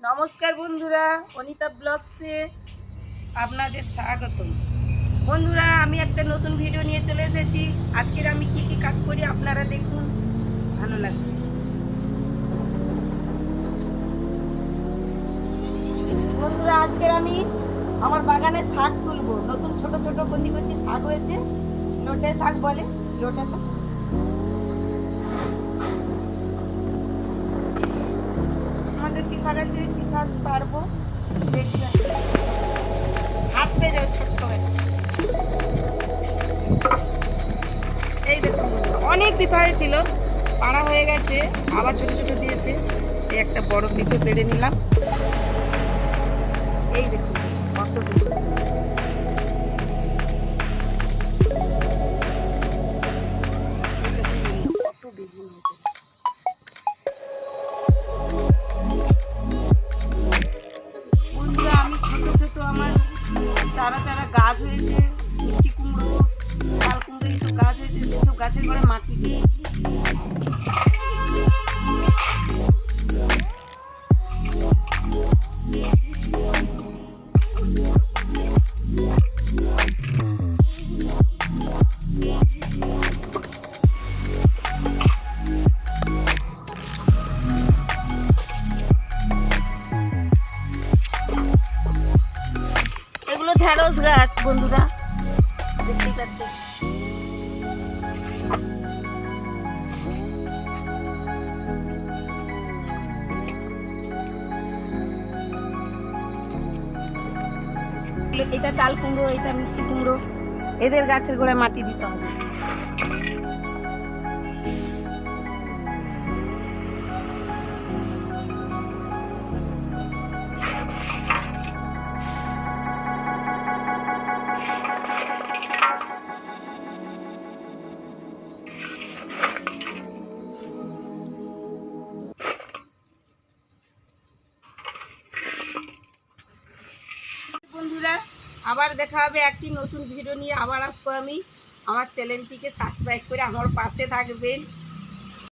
নমস্কার বন্ধুরা, অনিতা ব্লগসে আপনাদের স্বাগতম। বন্ধুরা, আমি একটা নতুন ভিডিও নিয়ে চলে এসেছি। আজকের আমি কি কি কাজ করি আপনারা দেখুন, ভালো লাগবে। বন্ধুরা, আজকের আমি আমার বাগানে শাক তুলবো। নতুন ছোট ছোট কচি কচি শাক হয়েছে, লোটে শাক বলে, লোটে শাক। আমাদের কি শাক আছে, কি শাক পারবো দেখবেন, হাত পেয়ে যাবে ছোট্ট হয়ে। এই দেখুন, অনেক পিঁপড়ে ছিল, পাড়া হয়ে গেছে, আবার ছোট ছোট দিয়েছে। এই একটা বড় পিঁপড়ে পেড়ে নিলাম। এই দেখুন কত পিঁপড়ে। কত বেগুন হয়েছে। বন্ধুরা, আমি ছোট ছোট আমার চারা চারা গাছ হয়েছে, মিষ্টি কুমড়ো, লাল কুমড়ো, এইসব গাছ হয়েছে। সেসব গাছের গোড়ে মাটি দিয়েছি। এগুলো ঢেঁড়স গাছ বন্ধুরা, দেখতেই পাচ্ছেন। এটা চাল কুমড়ো, এটা মিষ্টি কুমড়ো। এদের গাছের গোড়ায় মাটি দিতে হবে। বন্ধুরা, আবার দেখা হবে একটি নতুন ভিডিও নিয়ে। আবার আসবো আমি। আমার চ্যানেলটিকে সাবস্ক্রাইব করে আমার পাশে থাকবেন।